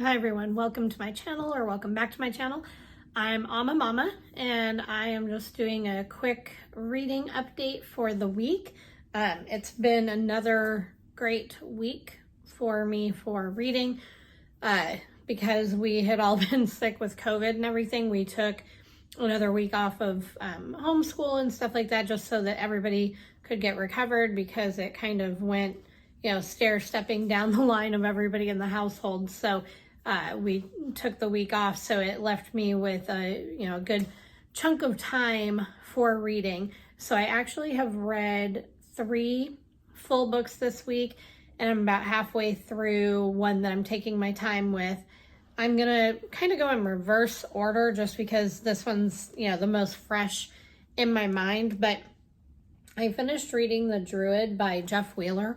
Hi everyone, welcome to my channel or welcome back to my channel. I'm Amma Mama and I am just doing a quick reading update for the week. It's been another great week for me for reading because we had all been sick with COVID and everything. We took another week off of homeschool and stuff like that just so that everybody could get recovered because it kind of went stair-stepping down the line of everybody in the household. So we took the week off, so it left me with a good chunk of time for reading. So I actually have read 3 full books this week, and I'm about halfway through one that I'm taking my time with. I'm gonna kind of go in reverse order just because this one's the most fresh in my mind, but I finished reading The Druid by Jeff Wheeler.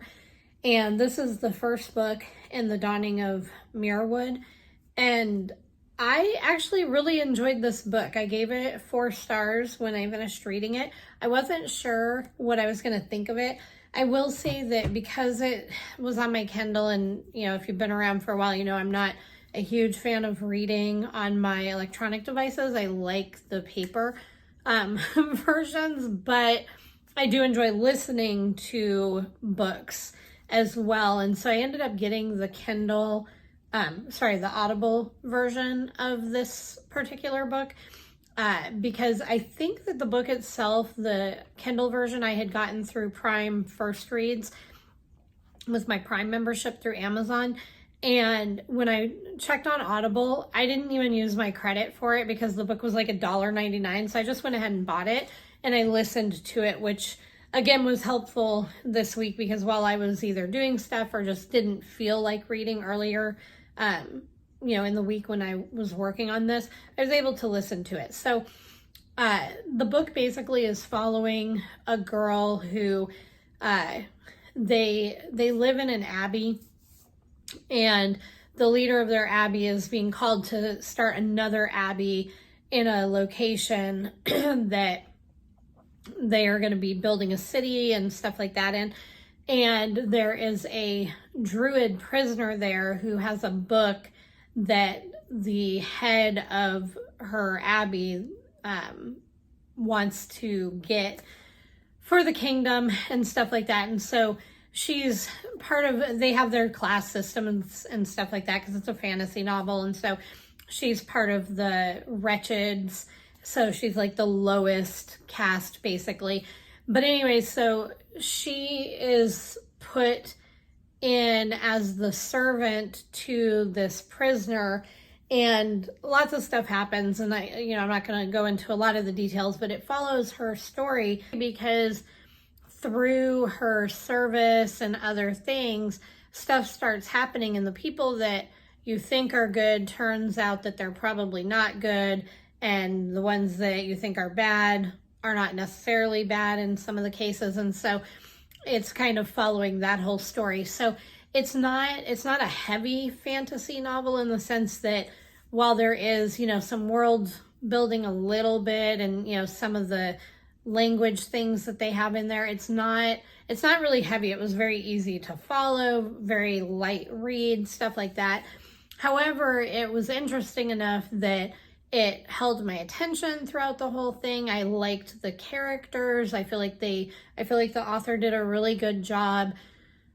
And this is the first book in the Dawning of Mirrorwood. And I actually really enjoyed this book. I gave it 4 stars when I finished reading it. I wasn't sure what I was going to think of it. I will say that because it was on my Kindle, and if you've been around for a while, I'm not a huge fan of reading on my electronic devices. I like the paper versions, but I do enjoy listening to books as well. And so I ended up getting the the Audible version of this particular book because I think that the book itself, the Kindle version, I had gotten through Prime First Reads with my Prime membership through Amazon. And when I checked on Audible, I didn't even use my credit for it because the book was like $1.99. So I just went ahead and bought it and I listened to it, which again was helpful this week because while I was either doing stuff or just didn't feel like reading earlier, in the week when I was working on this, I was able to listen to it. So the book basically is following a girl who they live in an abbey, and the leader of their abbey is being called to start another abbey in a location that they are going to be building a city and stuff like that in. And there is a druid prisoner there who has a book that the head of her abbey wants to get for the kingdom and stuff like that. And so she's part of, they have their class system and stuff like that because it's a fantasy novel. And so she's part of the Wretcheds. So she's like the lowest caste basically. But anyway, so she is put in as the servant to this prisoner, and lots of stuff happens. And I'm not going to go into a lot of the details, but it follows her story because through her service and other things, stuff starts happening, and the people that you think are good turns out that they're probably not good. And the ones that you think are bad are not necessarily bad in some of the cases. And so it's kind of following that whole story. So it's not a heavy fantasy novel in the sense that while there is, some world building a little bit and, some of the language things that they have in there, it's not really heavy. It was very easy to follow, very light read, stuff like that. However, it was interesting enough that it held my attention throughout the whole thing. I liked the characters. I feel like the author did a really good job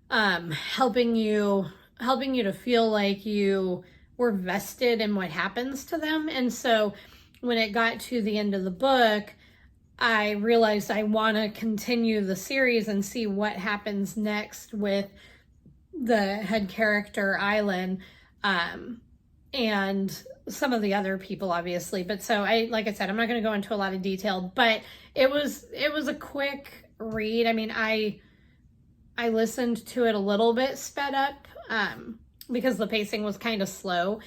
helping you to feel like you were vested in what happens to them. And so when it got to the end of the book, I realized I want to continue the series and see what happens next with the head character, Island, and some of the other people, obviously. But so like I said, I'm not going to go into a lot of detail, but it was a quick read. I mean, I listened to it a little bit sped up because the pacing was kind of slow.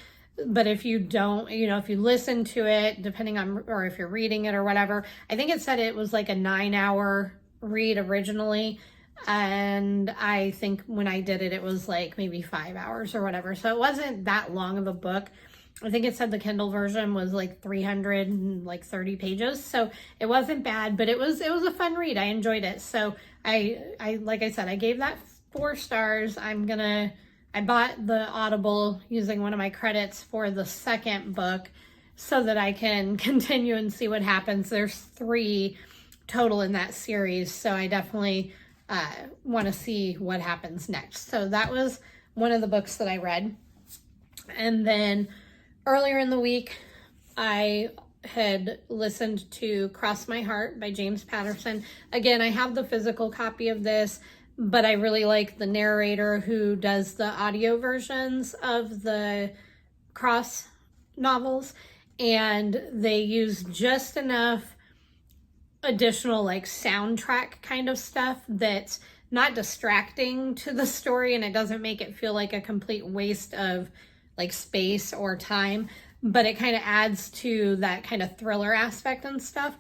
But if you don't, if you listen to it, depending on, or if you're reading it or whatever, I think it said it was like a 9-hour read originally. And I think when I did it, it was like maybe 5 hours or whatever. So it wasn't that long of a book. I think it said the Kindle version was like 330 pages. So it wasn't bad, but it was a fun read. I enjoyed it. So I like I said, I gave that 4 stars. I I bought the Audible using one of my credits for the second book so that I can continue and see what happens. There's 3 total in that series, so I definitely want to see what happens next. So that was one of the books that I read. And then earlier in the week, I had listened to Cross My Heart by James Patterson. Again, I have the physical copy of this, but I really like the narrator who does the audio versions of the Cross novels, and they use just enough additional like soundtrack kind of stuff that's not distracting to the story, and it doesn't make it feel like a complete waste of like space or time, but it kind of adds to that kind of thriller aspect and stuff.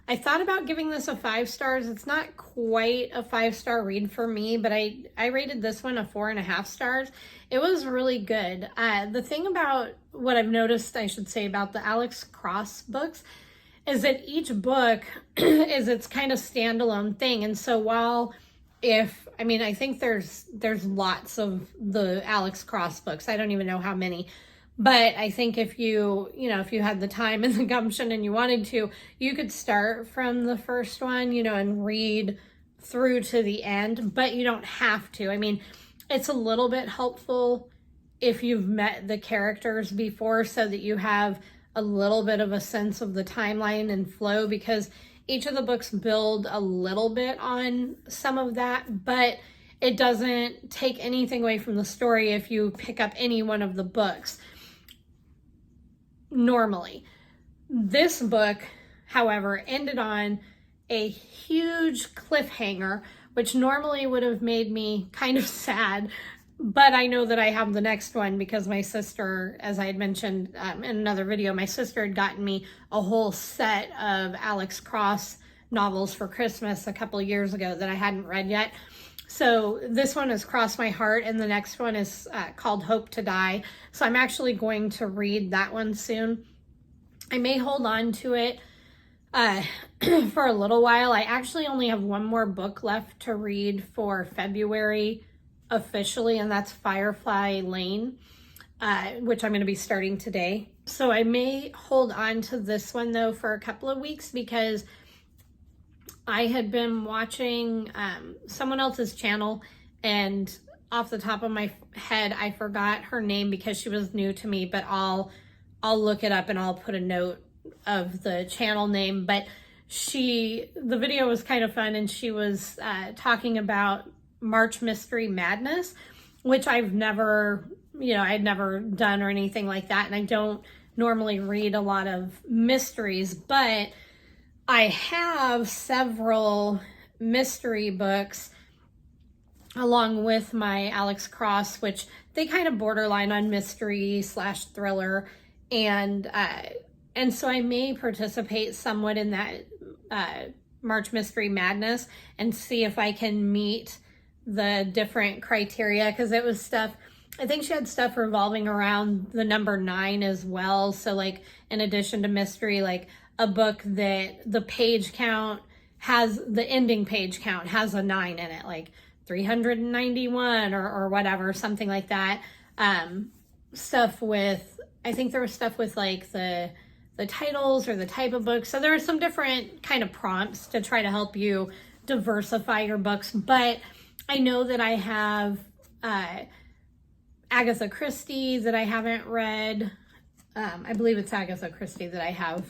I thought about giving this a 5 stars. It's not quite a 5-star read for me, but I rated this one a 4.5 stars. It was really good. The thing about what I've noticed, I should say, about the Alex Cross books is that each book is its kind of standalone thing. And so while I think there's lots of the Alex Cross books. I don't even know how many. But I think if you had the time and the gumption and you wanted to, you could start from the first one, and read through to the end, but you don't have to. I mean, it's a little bit helpful if you've met the characters before so that you have a little bit of a sense of the timeline and flow, because each of the books build a little bit on some of that, but it doesn't take anything away from the story if you pick up any one of the books. Normally. This book, however, ended on a huge cliffhanger, which normally would have made me kind of sad, but I know that I have the next one because my sister, as I had mentioned in another video, my sister had gotten me a whole set of Alex Cross novels for Christmas a couple of years ago that I hadn't read yet. So this one is Cross My Heart, and the next one is called Hope to Die. So I'm actually going to read that one soon. I may hold on to it for a little while. I actually only have one more book left to read for February officially, and that's Firefly Lane, which I'm going to be starting today. So I may hold on to this one, though, for a couple of weeks because I had been watching someone else's channel, and off the top of my head, I forgot her name because she was new to me, but I'll look it up and I'll put a note of the channel name. But the video was kind of fun, and she was talking about March Mystery Madness, which I'd never done or anything like that. And I don't normally read a lot of mysteries, but I have several mystery books along with my Alex Cross, which they kind of borderline on mystery / thriller. And so I may participate somewhat in that March Mystery Madness and see if I can meet the different criteria, because it was stuff, I think she had stuff revolving around the number 9 as well. So like in addition to mystery, like a book that the page count has, the ending page count has a 9 in it, like 391 or whatever, something like that. Stuff with, I think there was stuff with like the titles or the type of book. So there are some different kind of prompts to try to help you diversify your books. But I know that I have Agatha Christie that I haven't read. I believe it's Agatha Christie that I have,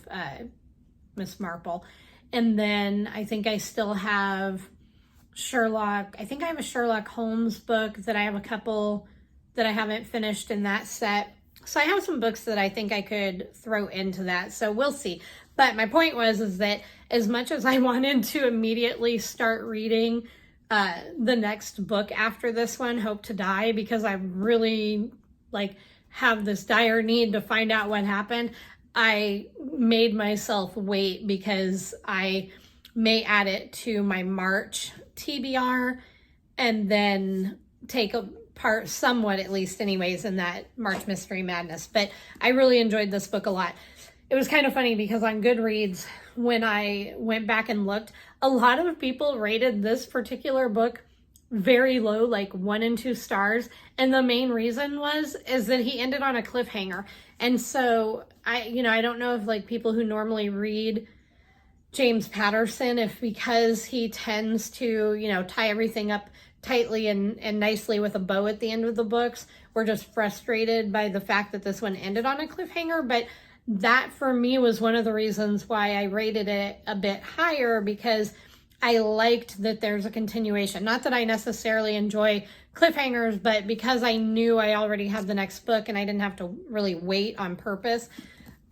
Miss Marple. And then I think I still have Sherlock. I think I have a Sherlock Holmes book that I have a couple that I haven't finished in that set. So I have some books that I think I could throw into that. So we'll see. But my point is that as much as I wanted to immediately start reading the next book after this one, Hope to Die, because I really have this dire need to find out what happened, I made myself wait because I may add it to my March TBR and then take a part somewhat, at least anyways, in that March Mystery Madness. But I really enjoyed this book a lot. It was kind of funny because on Goodreads, when I went back and looked, a lot of people rated this particular book very low, like 1 and 2 stars. And the main reason is that he ended on a cliffhanger. And so I don't know if like people who normally read James Patterson, if because he tends to, tie everything up tightly and nicely with a bow at the end of the books, we're just frustrated by the fact that this one ended on a cliffhanger. But that for me was one of the reasons why I rated it a bit higher, because I liked that there's a continuation. Not that I necessarily enjoy cliffhangers, but because I knew I already had the next book and I didn't have to really wait on purpose,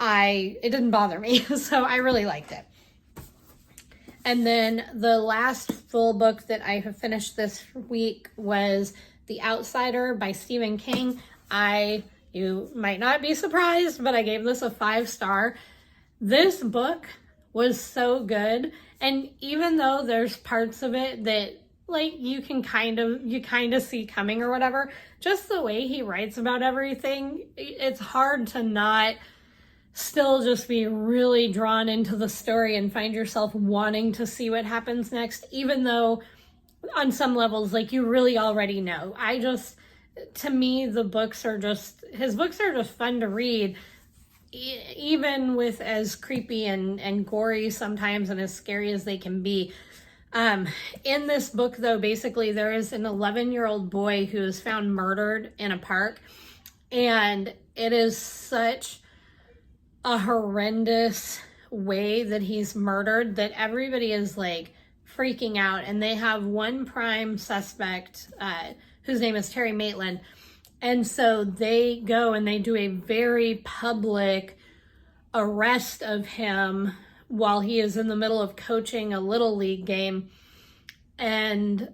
it didn't bother me. So I really liked it. And then the last full book that I have finished this week was The Outsider by Stephen King. You might not be surprised, but I gave this a 5-star. This book was so good. And even though there's parts of it that like you kind of see coming or whatever, just the way he writes about everything, it's hard to not still just be really drawn into the story and find yourself wanting to see what happens next, even though on some levels, like, you really already know. To me, his books are just fun to read, even with as creepy and gory sometimes and as scary as they can be. In this book, though, basically there is an 11-year-old boy who is found murdered in a park, and it is such a horrendous way that he's murdered that everybody is like freaking out, and they have one prime suspect whose name is Terry Maitland. And so they go and they do a very public arrest of him while he is in the middle of coaching a little league game. And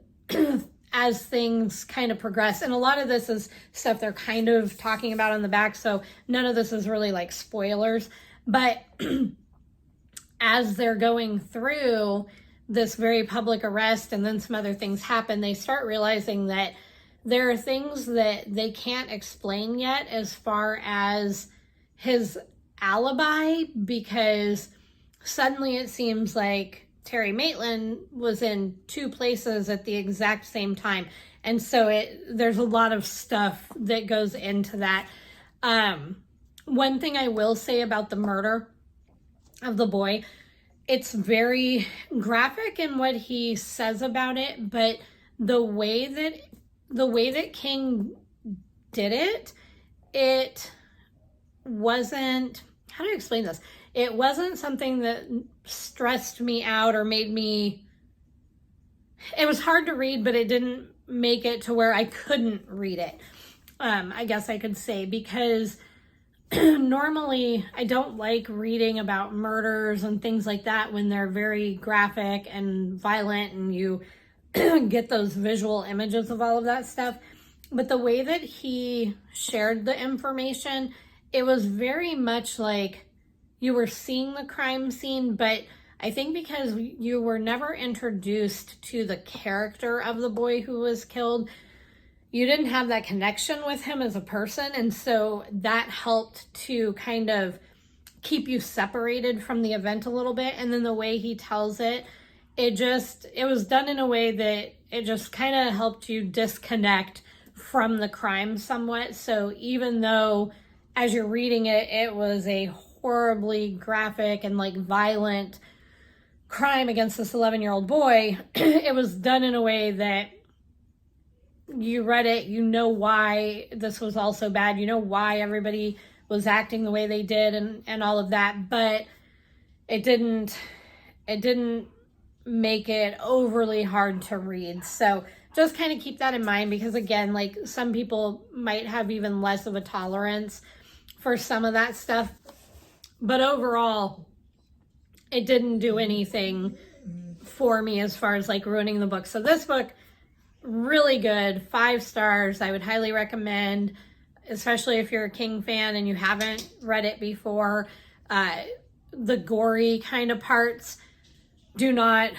as things kind of progress, and a lot of this is stuff they're kind of talking about on the back, so none of this is really like spoilers, but as they're going through this very public arrest and then some other things happen, they start realizing that there are things that they can't explain yet as far as his alibi, because suddenly it seems like Terry Maitland was in 2 places at the exact same time. And so there's a lot of stuff that goes into that. One thing I will say about the murder of the boy, it's very graphic in what he says about it, but the way that King did it wasn't, how do I explain this? It wasn't something that stressed me out or it was hard to read, but it didn't make it to where I couldn't read it. I guess I could say, because normally I don't like reading about murders and things like that when they're very graphic and violent and you get those visual images of all of that stuff. But the way that he shared the information, it was very much like you were seeing the crime scene, but I think because you were never introduced to the character of the boy who was killed, you didn't have that connection with him as a person. And so that helped to kind of keep you separated from the event a little bit. And then the way he tells it, it was done in a way that it just kind of helped you disconnect from the crime somewhat. So even though as you're reading it, it was a horribly graphic and like violent crime against this 11-year-old boy, it was done in a way that you read it, you know why this was all so bad, you know why everybody was acting the way they did and all of that, but it didn't make it overly hard to read. So just kind of keep that in mind, because again, like, some people might have even less of a tolerance for some of that stuff, but overall it didn't do anything for me as far as like ruining the book. So this book, really good, 5 stars. I would highly recommend, especially if you're a King fan and you haven't read it before. The gory kind of parts do not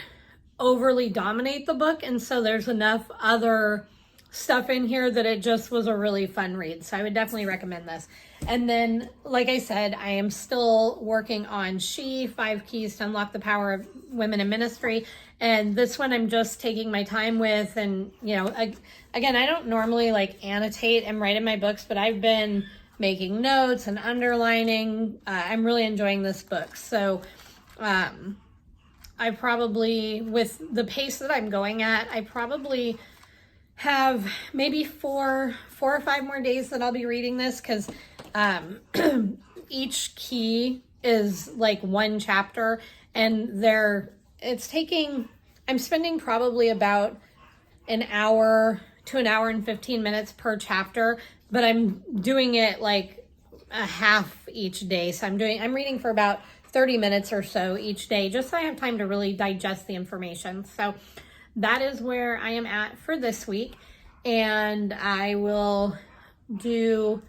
overly dominate the book, and so there's enough other stuff in here that it just was a really fun read. So I would definitely recommend this. And then, like I said, I am still working on She, 5 Keys to Unlock the Power of Women in Ministry. And this one I'm just taking my time with. And, you know, again, I don't normally like annotate and write in my books, but I've been making notes and underlining. I'm really enjoying this book. So I probably, with the pace that I'm going at, I probably have maybe four or five more days that I'll be reading this, because each key is like one chapter, and I'm spending probably about an hour to an hour and 15 minutes per chapter, but I'm doing it like a half each day. So I'm reading for about 30 minutes or so each day, just so I have time to really digest the information. So that is where I am at for this week. And I will do,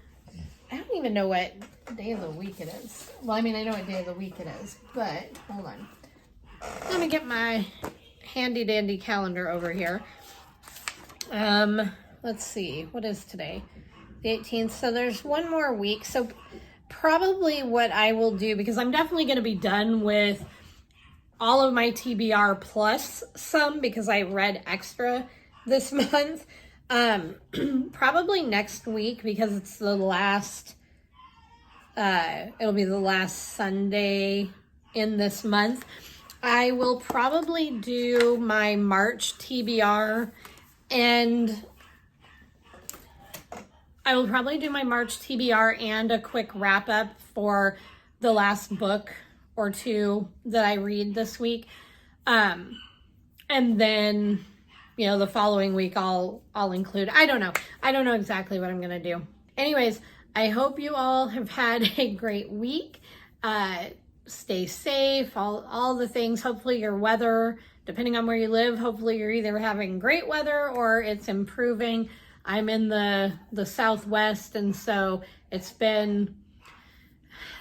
I don't even know what day of the week it is. Well, I mean, I know what day of the week it is, but hold on. Let me get my handy dandy calendar over here. Let's see, what is today? The 18th. So there's one more week. So probably what I will do, because I'm definitely going to be done with all of my TBR plus some, because I read extra this month. Probably next week, because it's the last, it'll be the last Sunday in this month. I will probably do my March TBR, and I will probably do my March TBR and a quick wrap up for the last book or two that I read this week. And then, you know, the following week I'll include, I don't know exactly what I'm going to do. Anyways, I hope you all have had a great week. Stay safe, all the things. Hopefully your weather, depending on where you live, hopefully you're either having great weather or it's improving. I'm in the Southwest, and so it's been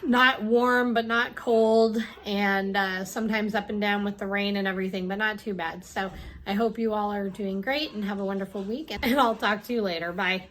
not warm, but not cold, and sometimes up and down with the rain and everything, but not too bad. So I hope you all are doing great and have a wonderful week, and I'll talk to you later. Bye.